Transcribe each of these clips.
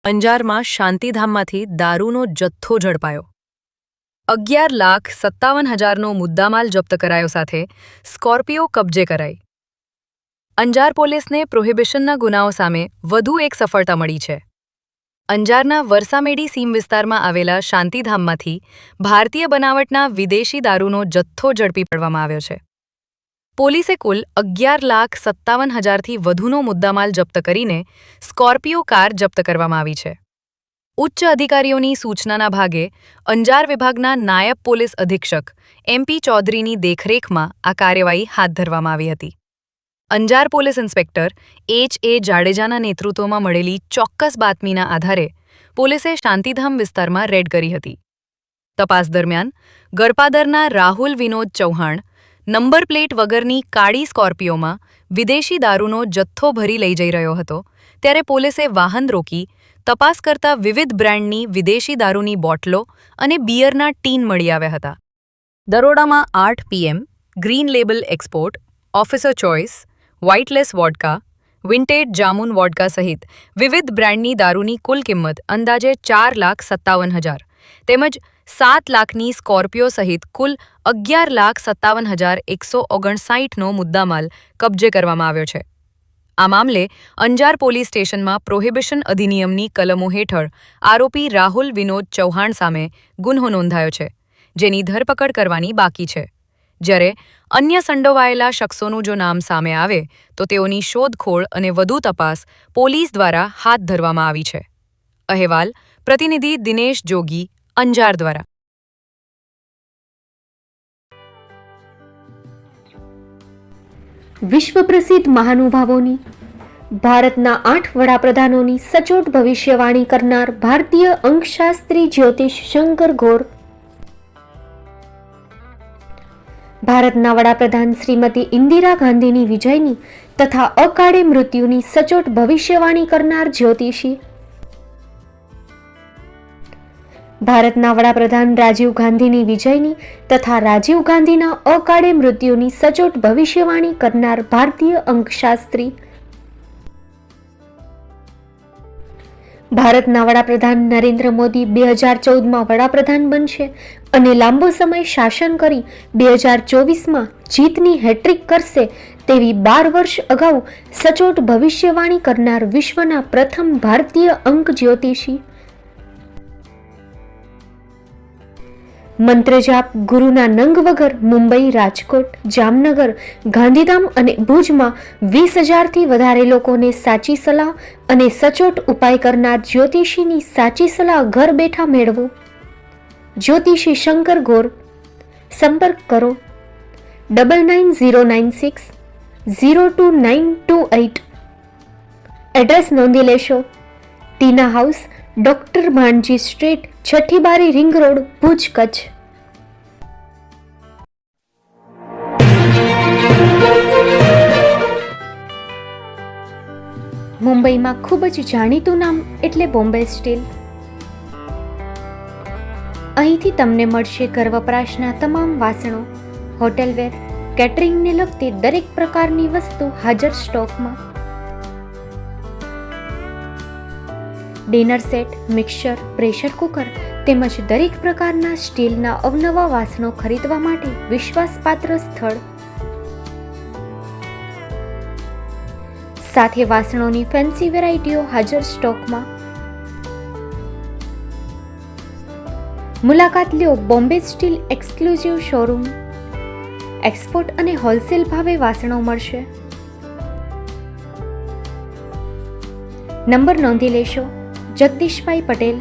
અંજારમાં શાંતિધામમાંથી દારૂનો જથ્થો ઝડપાયો। 11,57,000નો મુદ્દામાલ જપ્ત કરાયો સાથે સ્કોર્પિયો કબજે કરાઈ। અંજાર પોલીસને પ્રોહિબિશનના ગુનાઓ સામે વધુ એક સફળતા મળી છે। અંજારના વરસામેડી સીમ વિસ્તારમાં આવેલા શાંતિધામમાંથી ભારતીય બનાવટના વિદેશી દારૂનો જથ્થો ઝડપી પાડવામાં આવ્યો છે। પોલીસે કુલ 11,57,000થી વધુનો મુદ્દામાલ જપ્ત કરીને સ્કોર્પિયો કાર જપ્ત કરવામાં આવી છે। ઉચ્ચ અધિકારીઓની સૂચનાના ભાગે અંજાર વિભાગના નાયબ પોલીસ અધિક્ષક MP ચૌધરીની દેખરેખમાં આ કાર્યવાહી હાથ ધરવામાં આવી હતી। Anjar police inspector H.A. જાડેજાના નેતૃત્વમાં મળેલી ચોક્કસ બાતમીના આધારે પોલીસે શાંતિધામ વિસ્તારમાં રેડ કરી હતી। તપાસ દરમિયાન ગરપાદરના રાહુલ વિનોદ ચૌહાણ નંબર પ્લેટ વગરની કાળી સ્કોર્પિયોમાં વિદેશી દારૂનો જથ્થો ભરી લઈ જઈ રહ્યો હતો ત્યારે પોલીસે વાહન રોકી તપાસ કરતા વિવિધ બ્રાન્ડની વિદેશી દારૂની બોટલો અને બિયરના ટીન મળી આવ્યા હતા। દરોડામાં 8 PM green label export, officer choice, white lace vodka, vintage jamun vodka સહિત વિવિધ બ્રાન્ડની દારૂની કુલ કિંમત અંદાજે 4,57,000 તેમજ 7 લાખની સ્કોર્પિયો સહિત કુલ 11,57,159નો મુદ્દામાલ કબજે કરવામાં આવ્યો છે। આ મામલે અંજાર પોલીસ સ્ટેશનમાં પ્રોહિબિશન અધિનિયમની કલમો હેઠળ આરોપી રાહુલ વિનોદ ચૌહાણ સામે ગુન્હો નોંધાયો છે, જેની ધરપકડ કરવાની બાકી છે। જ્યારે અન્ય સંડોવાયેલા શખ્સોનું જો નામ સામે આવે તો તેઓની શોધખોળ અને વધુ તપાસ પોલીસ દ્વારા હાથ ધરવામાં આવી છે। અહેવાલ પ્રતિનિધિ દિનેશ જોગી, અંજાર દ્વારા। વિશ્વ પ્રસિદ્ધ મહાનુભાવોની, ભારતના 8 વડાપ્રધાનોની સચોટ ભવિષ્યવાણી કરનાર ભારતીય અંકશાસ્ત્રી જ્યોતિષ શંકર ગોર, ભારતના વડાપ્રધાન શ્રીમતી ઇન્દિરા ગાંધીની વિજયની તથા અકાળે મૃત્યુની સચોટ ભવિષ્યવાણી કરનાર જ્યોતિષી, ભારતના વડાપ્રધાન રાજીવ ગાંધીની વિજયની તથા રાજીવ ગાંધીના અકાળે મૃત્યુની સચોટ ભવિષ્યવાણી કરનાર ભારતીય અંકશાસ્ત્રી, ભારતના વડાપ્રધાન નરેન્દ્ર મોદી 2014માં વડાપ્રધાન બનશે અને લાંબો સમય શાસન કરી 2024માં જીતની હેટ્રિક કરશે તેવી 12 વર્ષ અગાઉ સચોટ ભવિષ્યવાણી કરનાર વિશ્વના પ્રથમ ભારતીય અંક જ્યોતિષી, મંત્રજાપ ગુરુના નંગ વગર મુંબઈ, રાજકોટ, જામનગર, ગાંધીધામ અને ભુજમાં 20,000થી વધારે લોકોને સાચી સલાહ અને સચોટ ઉપાય કરનાર જ્યોતિષીની સાચી સલાહ ઘર બેઠા મેળવો। જ્યોતિષી શંકર ગોર। સંપર્ક કરો 9909602928। એડ્રેસ નોંધી લેશો, ટીના હાઉસ, ડોક્ટર ભાણજી સ્ટ્રીટ, છઠ્ઠી બારી, રિંગ રોડ, ભુજ, કચ્છ। મુંબઈમાં ખૂબ જ જાણીતું નામ એટલે બોમ્બે સ્ટીલ। અહીંથી તમને મળશે ઘર વપરાશના તમામ વાસણો, હોટેલવેર, કેટરિંગને લગતી દરેક પ્રકારની વસ્તુ હાજર સ્ટોકમાં। Dinner set, mixer, pressure cooker તેમજ દરેક પ્રકારના સ્ટીલના અવનવા વાસણો ખરીદવા માટે વિશ્વાસપાત્ર સ્થળ। સાથે વાસણોની ફેન્સી વેરાયટીઓ હાજર સ્ટોકમાં। મુલાકાત લ્યો Bombay steel exclusive showroom. Export અને હોલસેલ ભાવે વાસણો મળશે। નંબર નોંધી લેશો, જગદીશભાઈ પટેલ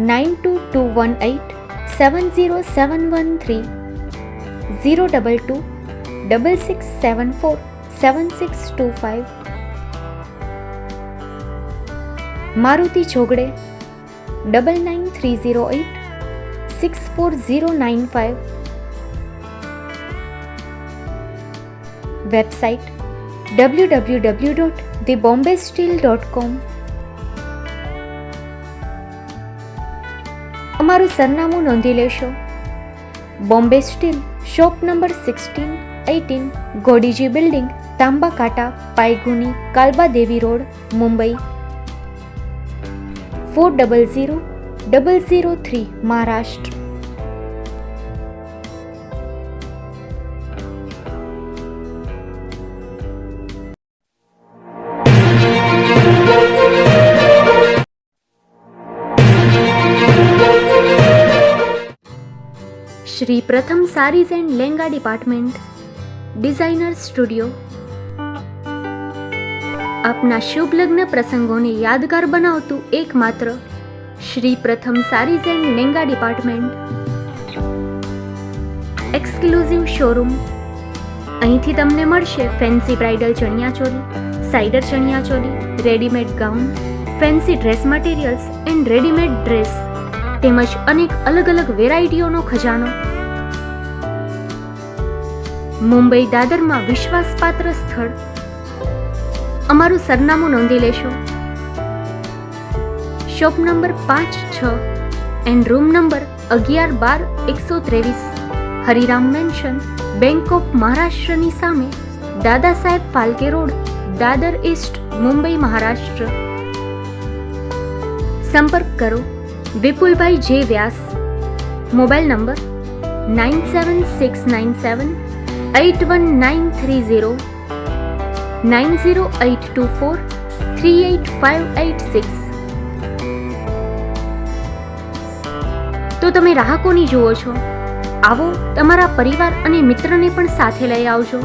9221870713 022 6674 7625। મારુતિ જોગડે 9930864095। Website www.thebombasteel.com। અમારું સરનામું નોંધી લેશો, Bombay steel, shop number 16-18, Godiji building, Tamba Kanta, Paydhuni, Kalbadevi road, Mumbai. 400003 Maharashtra. Shri Pratham saris and langa department, designer studio. આપના શુભ લગ્ન પ્રસંગોને યાદગાર બનાવતું એકમાત્ર Shri Pratham saris and langa department. Exclusive showroom. અહીંથી તમને મળશે fancy bridal chaniya choli, cider chaniya choli, readymade gown, fancy dress materials and readymade dress તેમજ અનેક અલગ અલગ વેરાયટીઓનો ખજાનો. મુંબઈ દાદરમાં વિશ્વાસપાત્ર સ્થળ. અમારું સરનામું નોંધી લેશો. Shop number 5-6 and room number 11-12-123, Hariram mansion, bank of મહારાષ્ટ્રની સામે, દાદા સાહેબ ફાલ્કે રોડ, દાદર ઈસ્ટ, મુંબઈ, મહારાષ્ટ્ર. સંપર્ક કરો વિપુલભાઈ જે વ્યાસ. Mobile number 9769781930, 9082438586. તો તમે રાહ કોની જુઓ છો? આવો, તમારા પરિવાર અને મિત્રને પણ સાથે લઈ આવજો.